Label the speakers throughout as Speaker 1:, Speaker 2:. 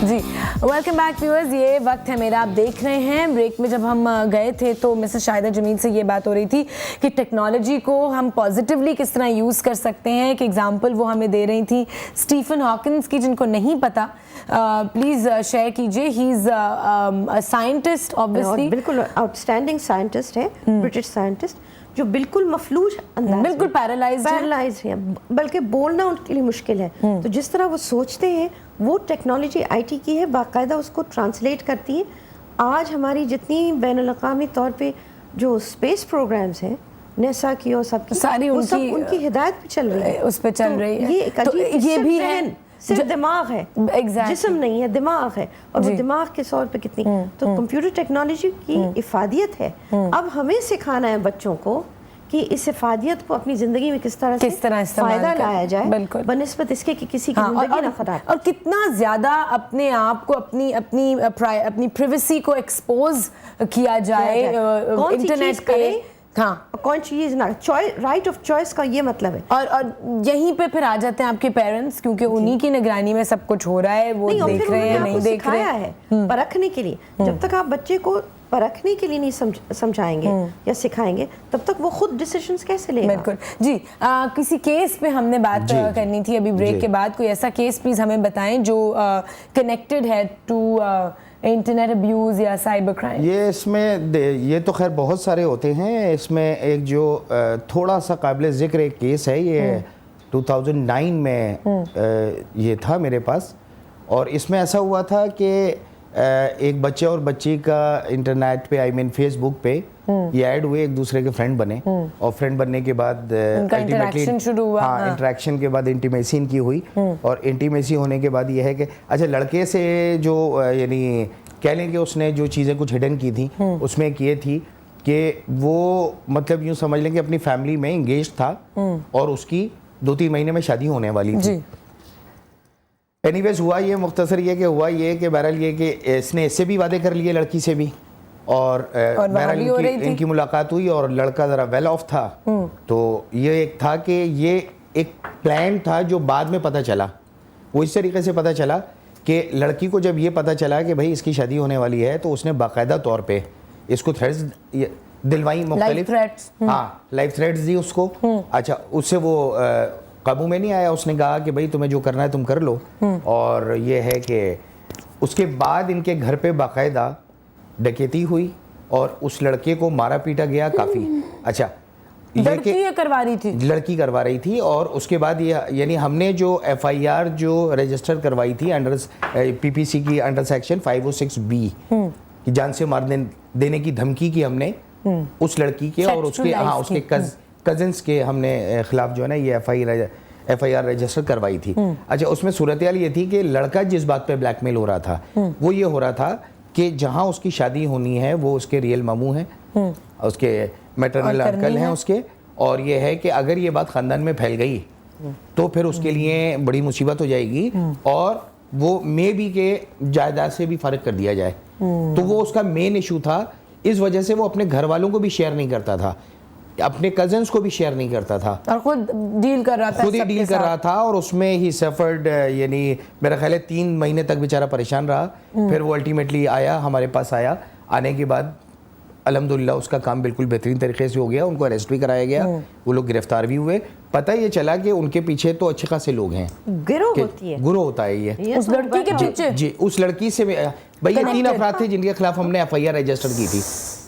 Speaker 1: जी welcome back viewers, ये वक्त है मेरा, आप देख रहे हैं। ब्रेक में जब हम गए थे तो मिसेस शाहिदा जमील से ये बात हो रही थी कि टेक्नोलॉजी को हम पॉजिटिवली किस तरह यूज़ कर सकते हैं। एक एग्जांपल वो हमें दे रही थी स्टीफन हॉकिंस की, जिनको नहीं पता प्लीज़ शेयर कीजिए। He is a scientist, obviously
Speaker 2: बिल्कुल आउटस्टैंडिंग साइंटिस्ट है, ब्रिटिश साइंटिस्ट, जो बिल्कुल मफलूज अंदाज,
Speaker 1: बिल्कुल पैरालाइज्ड
Speaker 2: है, बल्कि बोलना उनके लिए मुश्किल है। तो जिस तरह वो सोचते हैं वो टेक्नोलॉजी आईटी की है, बाकायदा उसको ट्रांसलेट करती है। आज हमारी जितनी बैनुल-अक़वामी तौर पे जो स्पेस प्रोग्राम्स हैं, नेसा की और सबकी,
Speaker 1: सारी
Speaker 2: उनकी हिदायत पे चल रही है,
Speaker 1: उस पे चल रही है।
Speaker 2: ये
Speaker 1: तो ये भी है,
Speaker 2: सिर्फ दिमाग है, जिस्म नहीं है, दिमाग है। और वो दिमाग के तौर पे कितनी तो कंप्यूटर टेक्नोलॉजी की इफादियत है। अब हमें सिखाना है बच्चों को कि इस इफादियत को अपनी जिंदगी में किस तरह फायदा लाया जाए, बनिस्बत इसके कि किसी की जिंदगी ना खराब।
Speaker 1: और कितना ज्यादा अपने आप को, अपनी प्राइवेसी को एक्सपोज किया जाए इंटरनेट पे। हाँ,
Speaker 2: कौन चीज ना, राइट ऑफ चॉइस का ये मतलब है।
Speaker 1: और यहीं पे फिर आ जाते हैं आपके पेरेंट्स, क्योंकि उन्हीं की निगरानी में सब कुछ हो रहा है, वो देख रहे हैं, नहीं देख रहे हैं।
Speaker 2: परखने के लिए जब तक आप बच्चे को परखने के लिए नहीं समझाएंगे या सिखाएंगे, तब तक वो खुद डिसीजंस कैसे लेगा।
Speaker 1: बिल्कुल जी। किसी केस पे हमने बात करनी थी अभी ब्रेक के बाद। कोई ऐसा केस प्लीज हमें बताएं जो कनेक्टेड है टू इंटरनेट अब्यूज़ या साइबर क्राइम।
Speaker 3: ये तो खैर बहुत सारे होते हैं। इसमें एक जो थोड़ा सा काबिल ज़िक्र एक केस है, ये 2009 में ये था मेरे पास। और इसमें ऐसा हुआ था कि एक बच्चे और बच्ची का इंटरनेट पे फेसबुक पे ये ऐड हुए, एक दूसरे के फ्रेंड बने। और फ्रेंड बनने के बाद
Speaker 1: इंटरेक्शन शुरू हुआ।
Speaker 3: हाँ, इंटरेक्शन के बाद इंटीमेसी इनकी हुई। और इंटीमेसी होने के बाद ये है कि अच्छा, लड़के से जो यानी कह लें कि उसने जो चीज़ें कुछ हिडन की थी, उसमें एक ये थी कि वो मतलब यूँ समझ लें कि अपनी फैमिली में इंगेज था और उसकी 2-3 महीने में शादी होने वाली थी। एनीवेज हुआ ये, मुख्तसर ये कि बहरहाल ये कि इसने इससे भी वादे कर लिए, लड़की से भी। और बहरहाल इनकी मुलाकात हुई और लड़का ज़रा वेल ऑफ था। तो ये एक था कि ये एक प्लान था जो बाद में पता चला। वो इस तरीके से पता चला कि लड़की को जब ये पता चला कि भाई इसकी शादी होने वाली है, तो उसने बाकायदा तौर पे इसको थ्रेट्स दिलवाई, मुख्तलिफ लाइफ थ्रेट्स दी उसको। अच्छा, उससे वो काबू में नहीं आया। उसने कहा कि भाई तुम्हें जो करना है तुम कर लो। और ये है कि उसके बाद इनके घर पे बाकायदा डकैती हुई और उस लड़के को मारा पीटा गया काफ़ी। अच्छा,
Speaker 1: लड़की करवा रही थी,
Speaker 3: लड़की करवा रही थी। और उसके बाद ये यानी हमने जो FIR जो रजिस्टर करवाई थी अंडर PPC की अंडर सेक्शन 506B की जान से मार देने की धमकी की हमने उस लड़की के और उसके उसके कज़न्स के हमने खिलाफ जो है ना ये FIR रजिस्टर करवाई थी। अच्छा, उसमें सूरत हाल ये थी कि लड़का जिस बात पे ब्लैकमेल हो रहा था वो ये हो रहा था कि जहाँ उसकी शादी होनी है वो उसके रियल मामू हैं, उसके मैटरनल अंकल हैं उसके। और ये है कि अगर ये बात ख़ानदान में फैल गई तो फिर उसके लिए बड़ी मुसीबत हो जाएगी और वो मे भी के जायदाद से भी फ़र्क कर दिया जाए। तो वो उसका मेन इशू था। इस वजह से वो अपने घर वालों को भी शेयर नहीं करता था, अपने कजन्स को भी शेयर नहीं करता था,
Speaker 1: और खुद डील कर रहा था,
Speaker 3: खुद ही डील कर रहा था। और उसमें ही सफर्ड, यानी मेरा ख्याल है 3 महीने तक बेचारा परेशान रहा। फिर वो अल्टीमेटली आया, हमारे पास आया। आने के बाद अल्हम्दुलिल्लाह उसका काम बिल्कुल बेहतरीन तरीके से हो गया। उनको अरेस्ट भी कराया गया, वो लोग गिरफ्तार भी हुए। पता ये चला कि उनके पीछे तो अच्छे खासे लोग हैं, गिरोह होता है ये
Speaker 1: उस लड़की के पीछे।
Speaker 3: जी, उस लड़की से भाई ये 3 अफराद थे जिनके खिलाफ हमने FIR रजिस्टर की थी।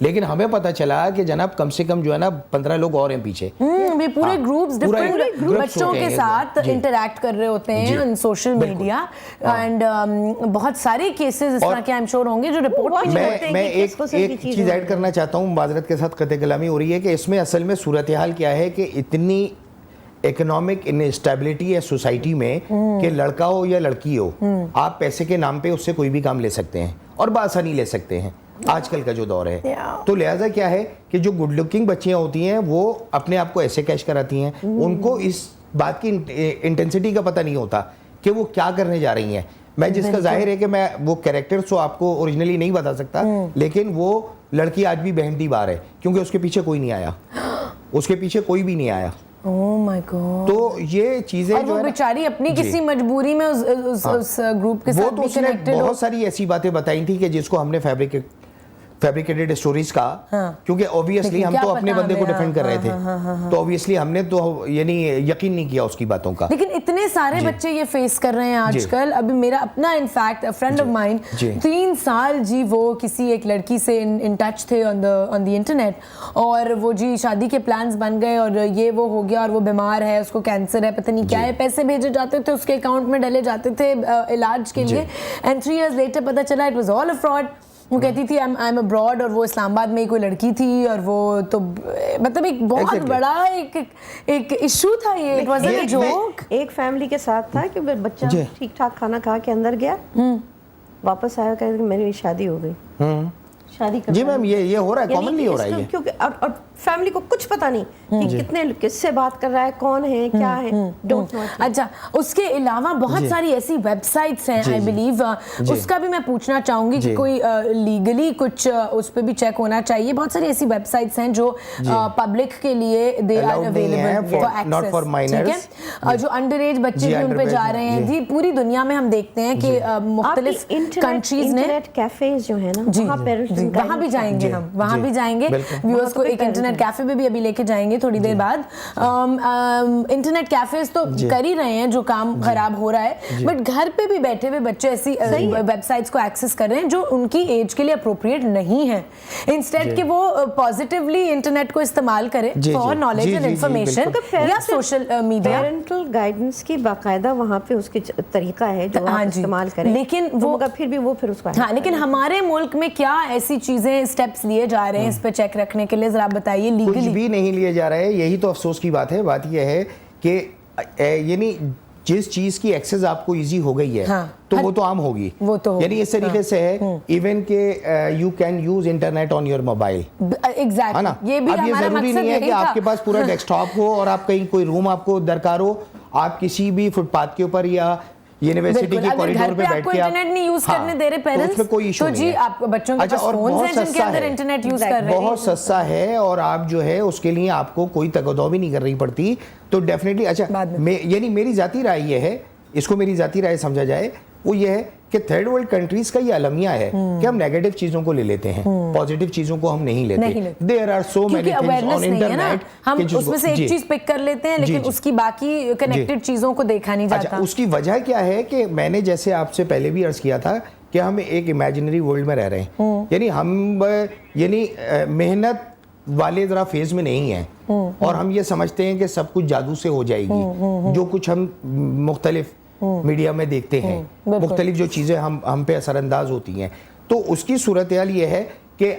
Speaker 3: लेकिन हमें पता चला कि जनाब कम से कम जो है ना 15 लोग और हैं पीछे।
Speaker 1: भी पूरे ग्रुप्स डिफरेंट बच्चों के साथ इंटरैक्ट कर रहे होते हैं ऑन सोशल मीडिया। एंड बहुत सारे केसेस इस तरह के आई एम श्योर होंगे जो रिपोर्ट
Speaker 3: मैं एक चीज ऐड करना चाहता हूँ, माजरत के साथ कतई कलामी हो रही है कि इसमें असल में सूरत हाल क्या है कि इतनी इकोनॉमिक इनस्टेबिलिटी है सोसाइटी में कि लड़का हो या लड़की हो, आप पैसे के नाम पे उससे कोई भी काम ले सकते हैं और बआसानी ले सकते हैं आजकल का जो दौर है। तो लिहाजा क्या है कि जो गुड लुकिंग बच्चियां होती हैं वो अपने आप को ऐसे कैश कराती हैं, उनको इस बात की इंटेंसिटी का पता नहीं होता कि वो क्या करने जा रही हैं। मैं जिसका जाहिर है कि मैं वो कैरेक्टर तो आपको ओरिजिनली नहीं बता सकता, लेकिन वो लड़की आज भी बेहमदी बार है क्योंकि उसके पीछे कोई नहीं आया, उसके पीछे कोई भी नहीं आया।
Speaker 1: Oh my God.
Speaker 3: तो ये चीजें
Speaker 1: और
Speaker 3: जो
Speaker 1: वो
Speaker 3: है ना,
Speaker 1: बेचारी अपनी किसी मजबूरी में उस ग्रुप के
Speaker 3: वो
Speaker 1: साथ
Speaker 3: तो
Speaker 1: भी
Speaker 3: उसने
Speaker 1: कनेक्टेड हो।
Speaker 3: बहुत सारी ऐसी बातें बताई थी कि जिसको हमने फैब्रिकेटेड स्टोरीज का, क्योंकि ऑब्वियसली
Speaker 1: लेकिन
Speaker 3: हम
Speaker 1: क्या
Speaker 3: तो
Speaker 1: पता
Speaker 3: अपने बंदे को
Speaker 1: हमें,
Speaker 3: डिफेंड कर रहे थे, तो ऑब्वियसली हमने तो यानी यकीन नहीं किया उसकी बातों का।
Speaker 1: लेकिन इतने सारे बच्चे ये फेस कर रहे हैं आजकल। अभी मेरा अपना इनफैक्ट फ्रेंड ऑफ माइन 3 साल जी वो किसी एक लड़की से इन टच थे ऑन द इंटरनेट, और वो जी शादी के प्लान्स बन गए और ये वो हो गया, और वो बीमार है, उसको कैंसर है, पता नहीं क्या है, पैसे भेजे जाते थे उसके अकाउंट में, डले जाते थे इलाज के लिए, एंड 3 years लेटर पता चला it was all a fraud. वो कहती थी आई एम अब्रॉड, और वो इस्लामाबाद में कोई लड़की थी, और वो तो मतलब एक बहुत बड़ा एक इशू था ये। It was a joke.
Speaker 2: एक फैमिली के साथ था कि बच्चा ठीक ठाक खाना खा के अंदर गया, वापस आया, कह कि मेरी शादी हो गई। शादी
Speaker 3: जी मैम, ये हो रहा है, कॉमनली हो रहा है ये।
Speaker 2: क्योंकि और फैमिली को कुछ पता नहीं कि कितने किससे बात कर रहा है, कौन है, क्या है, डोंट नो।
Speaker 1: अच्छा, उसके अलावा बहुत सारी ऐसी वेबसाइट्स हैं आई बिलीव, उसका भी मैं पूछना चाहूंगी कि कोई लीगली कुछ उस पे भी चेक होना चाहिए। बहुत सारी ऐसी वेबसाइट्स हैं जो पब्लिक के लिए they are available for access, ठीक है, जो अंडर एज बच्चे भी उन पे जा रहे हैं। जी, पूरी दुनिया में हम देखते हैं कि मुख्तलिफ कंट्रीज ने
Speaker 2: इंटरनेट कैफेज जो है ना, वहाँ पेरेंट्स
Speaker 1: वहाँ भी जाएंगे, हम वहाँ भी जाएंगे, व्यूअर्स को एक इंटरनेट कैफे में भी अभी लेके जाएंगे थोड़ी देर बाद। इंटरनेट कैफेज तो कर ही रहे हैं जो काम खराब हो रहा है, बट घर पे भी बैठे हुए बच्चे ऐसी वेबसाइट्स को एक्सेस कर रहे हैं जो उनकी एज के लिए अप्रोप्रिएट नहीं है। इंस्टेड कि वो पॉजिटिवली इंटरनेट को इस्तेमाल करें फॉर नॉलेज एंड इंफॉर्मेशन या सोशल मीडिया।
Speaker 2: पेरेंटल गाइडेंस की बाकायदा वहाँ पे उसके तरीका है जो आप इस्तेमाल करें,
Speaker 1: लेकिन वो
Speaker 2: फिर भी वो फिर उसको
Speaker 1: हाँ, लेकिन हमारे मुल्क में क्या ऐसी चीजें स्टेप्स लिए जा रहे हैं इस पे चेक रखने के लिए, जरा बताइए।
Speaker 3: कुछ भी नहीं लिए जा रहे हैं, यही तो अफसोस की बात है। बात यह है कि यानी जिस चीज की एक्सेस आपको इजी हो गई है, तो वो तो आम होगी,
Speaker 1: वो तो
Speaker 3: यानी इस तरीके से है इवन के you can use internet on your mobile.
Speaker 1: Exactly,
Speaker 3: है ना?
Speaker 1: ये भी
Speaker 3: अब ये
Speaker 1: हमारा
Speaker 3: जरूरी
Speaker 1: मकसद
Speaker 3: नहीं है कि
Speaker 1: था।
Speaker 3: आपके पास पूरा डेस्कटॉप हो और आप कहीं कोई रूम आपको दरकार हो, आप किसी भी फुटपाथ के ऊपर या यूनिवर्सिटी के कॉरिडोर पे बैठ के
Speaker 1: इंटरनेट नहीं यूज करने दे रहे पेरेंट्स,
Speaker 3: तो कोई इशू
Speaker 1: तो
Speaker 3: नहीं
Speaker 1: जी
Speaker 3: है।
Speaker 1: आप बच्चों के पास फोन्स हैं जिनके अंदर इंटरनेट यूज कर रहे हैं,
Speaker 3: बहुत सस्ता है, और आप जो है उसके लिए आपको कोई तगदौ भी नहीं करनी पड़ती, तो डेफिनेटली। अच्छा, यानी मेरी जाती राय ये है, इसको मेरी जाती राय समझा जाए, वो ये है कि थर्ड वर्ल्ड कंट्रीज का ये अलमिया है कि हम नेगेटिव चीजों को ले लेते हैं, पॉजिटिव चीजों को हम नहीं लेते। There are so many things on internet,
Speaker 1: हम उसमें से एक चीज पिक कर लेते हैं, लेकिन उसकी बाकी कनेक्टेड चीजों को देखा नहीं जाता।
Speaker 3: अच्छा, उसकी वजह क्या है कि मैंने जैसे आपसे पहले भी अर्ज किया था कि हम एक इमेजिनरी वर्ल्ड में रह रहे हैं, यानी हम मेहनत वाले जरा फेज में नहीं है, और हम ये समझते हैं कि सब कुछ जादू से हो जाएगी। जो कुछ हम मुख्तलिफ मीडिया में देखते हैं, मुख्तलिफ जो चीज़ें हम पे असरअंदाज होती हैं, तो उसकी सूरत हाल ये है कि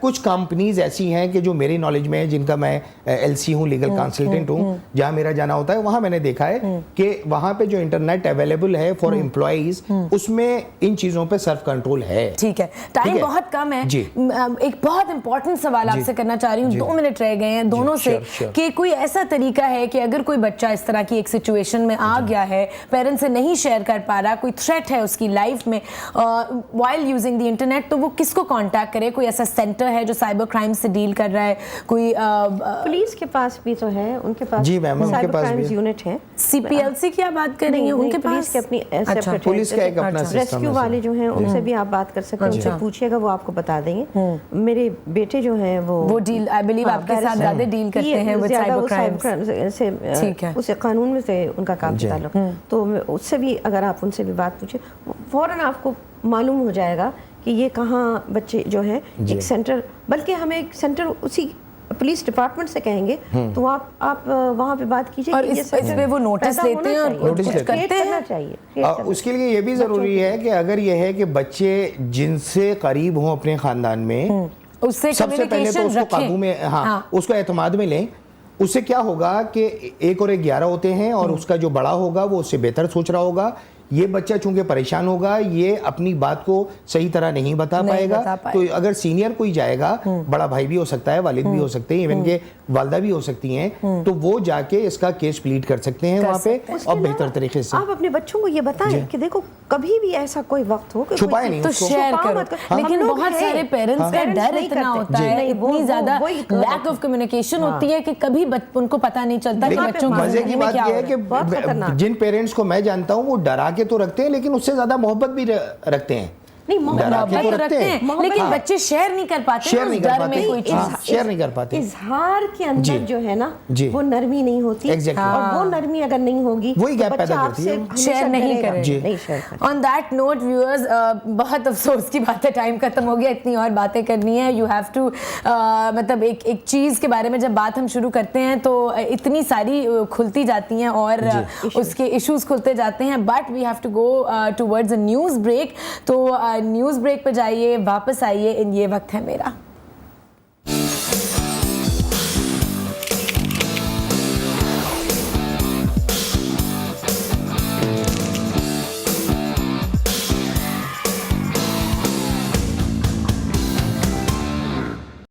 Speaker 3: कुछ कंपनीज ऐसी हैं कि जो मेरी नॉलेज में है, जिनका मैं एलसी हूँ, लीगल कंसल्टेंट हूँ, जहाँ मेरा जाना होता है, वहाँ मैंने देखा है कि वहाँ पे जो इंटरनेट अवेलेबल है फॉर एम्प्लॉइज, उसमें इन चीज़ों पे सर्फ कंट्रोल है।
Speaker 1: ठीक है, टाइम बहुत कम है, एक बहुत इंपॉर्टेंट सवाल आपसे करना चाह रही हूँ, 2 मिनट रह गए हैं दोनों से, कि कोई ऐसा तरीका है कि अगर कोई बच्चा इस तरह की एक सिचुएशन में आ गया है, पेरेंट्स से नहीं शेयर कर पा रहा, कोई थ्रेट है उसकी लाइफ में व्हाइल यूजिंग द इंटरनेट, तो वो किसको कांटेक्ट करे? कोई ऐसा सेंटर है जो साइबर क्राइम से डील कर रहा है? कोई
Speaker 2: पुलिस के पास भी तो है, उनके पास
Speaker 3: जी मैम, उनके
Speaker 2: साइबर
Speaker 3: पास
Speaker 2: क्राइम्स यूनिट है।
Speaker 1: सीपीएलसी की आप बात कर रही हैं? उनके
Speaker 2: पुलिस
Speaker 1: पास
Speaker 2: के अपनी सेपरेट
Speaker 3: पुलिस का एक अपना सिस्टम है,
Speaker 2: रेस्क्यू वाले जो हैं उनसे भी आप बात कर सकते हैं, उनसे पूछिएगा, वो आपको बता देंगे। मेरे बेटे जो हैं वो
Speaker 1: डील आई बिलीव आपके साथ ज्यादा डील करते हैं विद साइबर क्राइम्स से,
Speaker 2: ठीक है, उसे कानून में से उनका काम ताल्लुक, तो उससे भी अगर आप उनसे भी बात पूछे, फौरन आपको मालूम हो जाएगा कि ये कहाँ बच्चे जो हैं एक सेंटर, बल्कि हमें एक सेंटर उसी पुलिस डिपार्टमेंट से कहेंगे, तो आप वहाँ पे बात कीजिए,
Speaker 1: और इस पे वो नोटिस लेते हैं और
Speaker 3: नोटिस
Speaker 2: करते हैं चाहिए।
Speaker 3: उसके लिए ये भी जरूरी है कि अगर ये है कि बच्चे जिनसे करीब हों अपने खानदान में,
Speaker 1: उससे
Speaker 3: सबसे पहले तो उसको काबू में, हाँ, उसको एतमाद में लें। उससे क्या होगा कि 1 और 1 11 होते हैं, और उसका जो बड़ा होगा वो उससे बेहतर सोच रहा होगा, ये बच्चा चूंकि परेशान होगा, ये अपनी बात को सही तरह नहीं बता
Speaker 1: नहीं
Speaker 3: पाएगा।
Speaker 1: बता पाएगा।
Speaker 3: तो अगर सीनियर कोई जाएगा, बड़ा भाई भी हो सकता है, वालिद भी हो सकते हैं, इवन के वालदा भी हो सकती हैं, तो वो जाके इसका केस प्लीड कर सकते हैं वहाँ पे
Speaker 2: उसके
Speaker 3: और
Speaker 2: अलावा
Speaker 3: बेहतर तरीके से।
Speaker 2: आप अपने बच्चों को ये बताएं कि देखो कभी भी ऐसा कोई वक्त हो कि
Speaker 3: छुपाए
Speaker 2: कोई-
Speaker 3: नहीं
Speaker 1: तो
Speaker 3: उसको।
Speaker 1: शेयर
Speaker 2: छुपा
Speaker 1: करो।
Speaker 2: मत करो।
Speaker 1: लेकिन
Speaker 2: हम लोग
Speaker 1: बहुत
Speaker 2: हैं।
Speaker 1: सारे पेरेंट्स का
Speaker 2: पेरेंट्स
Speaker 1: डर
Speaker 2: नहीं
Speaker 1: इतना
Speaker 2: करते।
Speaker 1: होता है,
Speaker 2: नहीं, वो-
Speaker 1: इतनी ज्यादा
Speaker 2: वही
Speaker 1: लैक ऑफ कम्युनिकेशन होती है कि कभी उनको पता नहीं चलता कि
Speaker 3: लेकिन
Speaker 1: बच्चों की
Speaker 3: मजे की
Speaker 1: जिंदगी में
Speaker 3: बात
Speaker 1: क्या
Speaker 3: यह
Speaker 1: हो
Speaker 3: है
Speaker 1: रहा है।
Speaker 2: बहुत
Speaker 3: कि
Speaker 2: खतरनाक।
Speaker 3: जिन पेरेंट्स को मैं जानता हूँ वो डरा के तो रखते हैं, लेकिन उससे ज्यादा मोहब्बत भी रखते हैं।
Speaker 2: नहीं,
Speaker 3: डरा के
Speaker 1: मोहब्बत
Speaker 3: तो
Speaker 1: तो
Speaker 3: रखते हैं,
Speaker 2: मोहब्बत-
Speaker 1: लेकिन
Speaker 3: हाँ।
Speaker 1: बच्चे शेयर नहीं कर पाते
Speaker 3: शेयर
Speaker 1: उस
Speaker 3: नहीं कर
Speaker 1: डर
Speaker 3: पाते।
Speaker 1: में कोई
Speaker 3: हाँ,
Speaker 1: चीज।
Speaker 3: शेयर नहीं कर पाते।
Speaker 2: इजहार के अंदर
Speaker 3: जी।
Speaker 2: जो है ना
Speaker 3: जी।
Speaker 2: वो नरमी नहीं होती।
Speaker 3: Exactly।
Speaker 2: और वो नरमी अगर नहीं होगी
Speaker 3: वही
Speaker 2: तो
Speaker 3: gap
Speaker 2: बच्चा
Speaker 3: पैदा करती
Speaker 2: आपसे
Speaker 3: है।
Speaker 2: हमेशा
Speaker 1: शेयर नहीं
Speaker 2: डरेगा।
Speaker 1: करेगा।
Speaker 3: जी।
Speaker 2: नहीं शेयर करेगा।
Speaker 1: ऑन दैट नोट व्यूअर्स, बहुत अफसोस की बात है, टाइम खत्म हो गया, इतनी और बातें करनी है। यू हैव टू मतलब एक चीज़ के बारे में जब बात हम शुरू करते हैं तो इतनी सारी खुलती जाती हैं और उसके इश्यूज खुलते जाते हैं, but we have to go towards a news break. तो न्यूज़ ब्रेक पे जाइए, वापस आइए इन ये वक्त है मेरा।